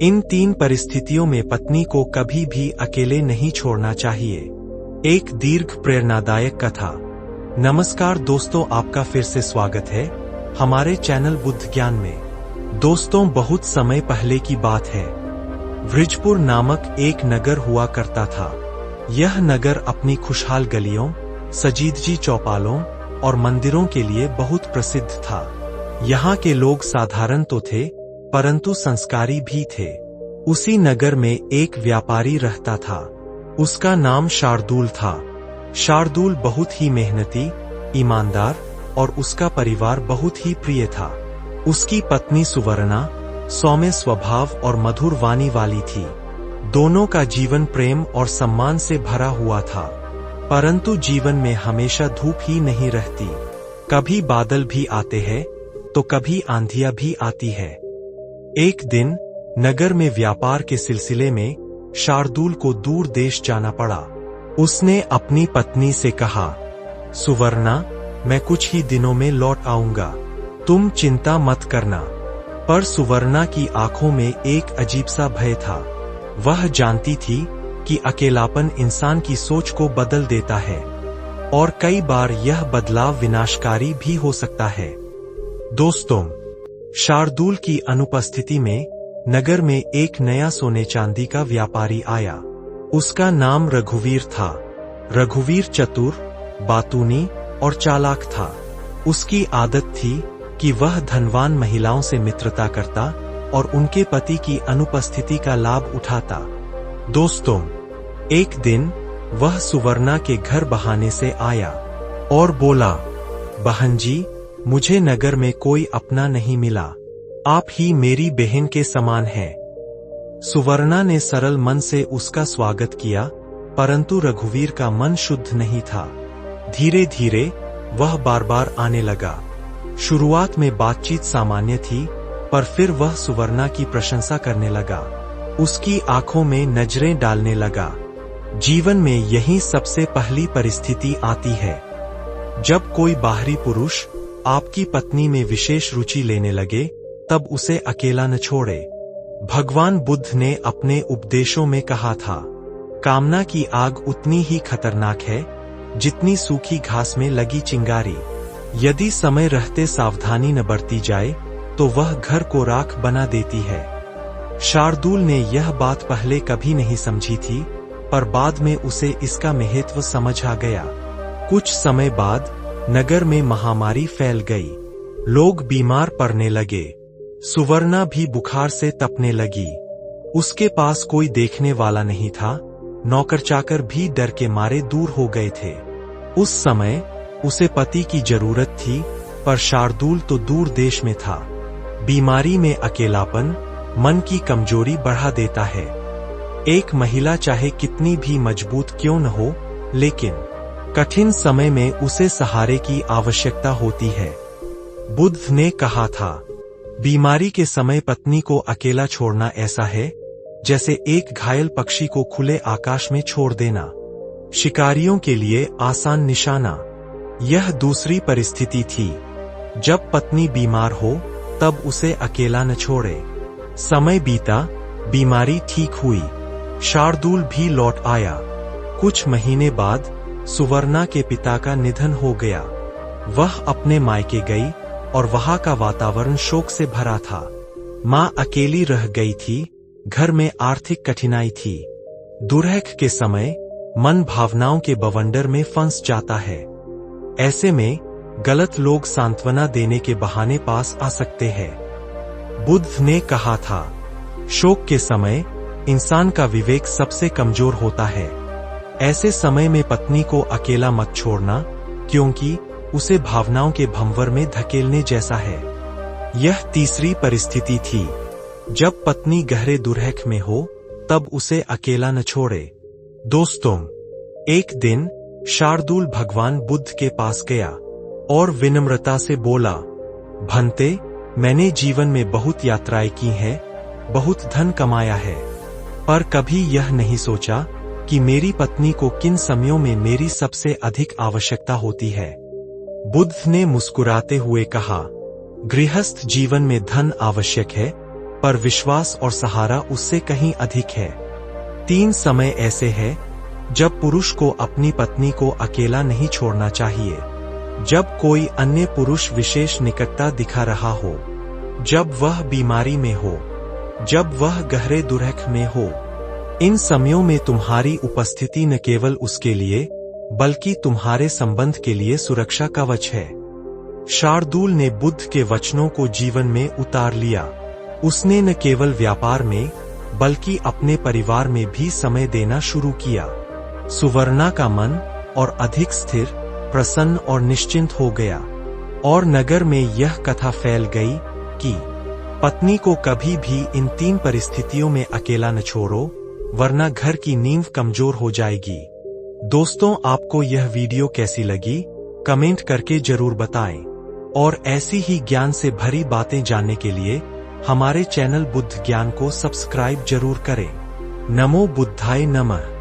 इन 3 परिस्थितियों में पत्नी को कभी भी अकेले नहीं छोड़ना चाहिए। एक दीर्घ प्रेरणादायक कथा। नमस्कार दोस्तों, आपका फिर से स्वागत है हमारे चैनल बुद्ध ज्ञान में। दोस्तों, बहुत समय पहले की बात है। वृजपुर नामक एक नगर हुआ करता था। यह नगर अपनी खुशहाल गलियों, सजीदजी चौपालों और मंदिरों के लिए बहुत प्रसिद्ध था। यहाँ के लोग साधारण तो थे, परंतु संस्कारी भी थे। उसी नगर में एक व्यापारी रहता था। उसका नाम शार्दूल था। शार्दूल बहुत ही मेहनती, ईमानदार और उसका परिवार बहुत ही प्रिय था। उसकी पत्नी सुवर्णा सौम्य स्वभाव और मधुर वाणी वाली थी। दोनों का जीवन प्रेम और सम्मान से भरा हुआ था। परंतु जीवन में हमेशा धूप ही नहीं रहती। कभी बादल भी आते हैं तो कभी आंधियां भी आती है। एक दिन नगर में व्यापार के सिलसिले में शार्दूल को दूर देश जाना पड़ा। उसने अपनी पत्नी से कहा, सुवर्णा, मैं कुछ ही दिनों में लौट आऊंगा, तुम चिंता मत करना। पर सुवर्णा की आंखों में एक अजीब सा भय था। वह जानती थी कि अकेलापन इंसान की सोच को बदल देता है और कई बार यह बदलाव विनाशकारी भी हो सकता है। दोस्तों, शार्दूल की अनुपस्थिति में नगर में एक नया सोने चांदी का व्यापारी आया। उसका नाम रघुवीर था। रघुवीर चतुर, बातूनी और चालाक था। उसकी आदत थी कि वह धनवान महिलाओं से मित्रता करता और उनके पति की अनुपस्थिति का लाभ उठाता। दोस्तों, एक दिन वह सुवर्णा के घर बहाने से आया और बोला, बहन जी, मुझे नगर में कोई अपना नहीं मिला। आप ही मेरी बहन के समान हैं। सुवर्णा ने सरल मन से उसका स्वागत किया, परंतु रघुवीर का मन शुद्ध नहीं था। धीरे धीरे वह बार बार आने लगा। शुरुआत में बातचीत सामान्य थी, पर फिर वह सुवर्णा की प्रशंसा करने लगा। उसकी आंखों में नजरें डालने लगा। जीवन में यही सबसे पहली परिस्थिति आती है, जब कोई बाहरी पुरुष आपकी पत्नी में विशेष रुचि लेने लगे, तब उसे अकेला न छोड़े। भगवान बुद्ध ने अपने उपदेशों में कहा था, कामना की आग उतनी ही खतरनाक है जितनी सूखी घास में लगी चिंगारी। यदि समय रहते सावधानी न बरती जाए तो वह घर को राख बना देती है। शार्दूल ने यह बात पहले कभी नहीं समझी थी, पर बाद में उसे इसका महत्व समझ आ गया। कुछ समय बाद नगर में महामारी फैल गई। लोग बीमार पड़ने लगे। सुवर्णा भी बुखार से तपने लगी। उसके पास कोई देखने वाला नहीं था। नौकर चाकर भी डर के मारे दूर हो गए थे। उस समय उसे पति की जरूरत थी, पर शार्दूल तो दूर देश में था। बीमारी में अकेलापन मन की कमजोरी बढ़ा देता है। एक महिला चाहे कितनी भी मजबूत क्यों न हो, लेकिन कठिन समय में उसे सहारे की आवश्यकता होती है। बुद्ध ने कहा था, बीमारी के समय पत्नी को अकेला छोड़ना ऐसा है जैसे एक घायल पक्षी को खुले आकाश में छोड़ देना। शिकारियों के लिए आसान निशाना। यह दूसरी परिस्थिति थी। जब पत्नी बीमार हो तब उसे अकेला न छोड़े। समय बीता, बीमारी ठीक हुई। शार्दूल भी लौट आया। कुछ महीने बाद सुवर्णा के पिता का निधन हो गया। वह अपने मायके गई और वहां का वातावरण शोक से भरा था। मां अकेली रह गई थी। घर में आर्थिक कठिनाई थी। दुर्हक के समय मन भावनाओं के बवंडर में फंस जाता है। ऐसे में गलत लोग सांत्वना देने के बहाने पास आ सकते हैं। बुद्ध ने कहा था, शोक के समय इंसान का विवेक सबसे कमजोर होता है। ऐसे समय में पत्नी को अकेला मत छोड़ना, क्योंकि उसे भावनाओं के भंवर में धकेलने जैसा है। यह तीसरी परिस्थिति थी। जब पत्नी गहरे दुर्हक में हो तब उसे अकेला न छोड़े। दोस्तों, एक दिन शार्दूल भगवान बुद्ध के पास गया और विनम्रता से बोला, भंते, मैंने जीवन में बहुत यात्राएं की हैं, बहुत धन कमाया है, पर कभी यह नहीं सोचा कि मेरी पत्नी को किन समयों में मेरी सबसे अधिक आवश्यकता होती है। बुद्ध ने मुस्कुराते हुए कहा, गृहस्थ जीवन में धन आवश्यक है, पर विश्वास और सहारा उससे कहीं अधिक है। 3 समय ऐसे हैं जब पुरुष को अपनी पत्नी को अकेला नहीं छोड़ना चाहिए। जब कोई अन्य पुरुष विशेष निकटता दिखा रहा हो, जब वह बीमारी में हो, जब वह गहरे दुर्ख में हो। इन समयों में तुम्हारी उपस्थिति न केवल उसके लिए बल्कि तुम्हारे संबंध के लिए सुरक्षा कवच है। शार्दूल ने बुद्ध के वचनों को जीवन में उतार लिया। उसने न केवल व्यापार में बल्कि अपने परिवार में भी समय देना शुरू किया। सुवर्णा का मन और अधिक स्थिर, प्रसन्न और निश्चिंत हो गया, और नगर में यह कथा फैल गई कि पत्नी को कभी भी इन 3 परिस्थितियों में अकेला न छोड़ो, वरना घर की नींव कमजोर हो जाएगी। दोस्तों, आपको यह वीडियो कैसी लगी कमेंट करके जरूर बताएं, और ऐसी ही ज्ञान से भरी बातें जानने के लिए हमारे चैनल बुद्ध ज्ञान को सब्सक्राइब जरूर करें। नमो बुद्धाय नमः।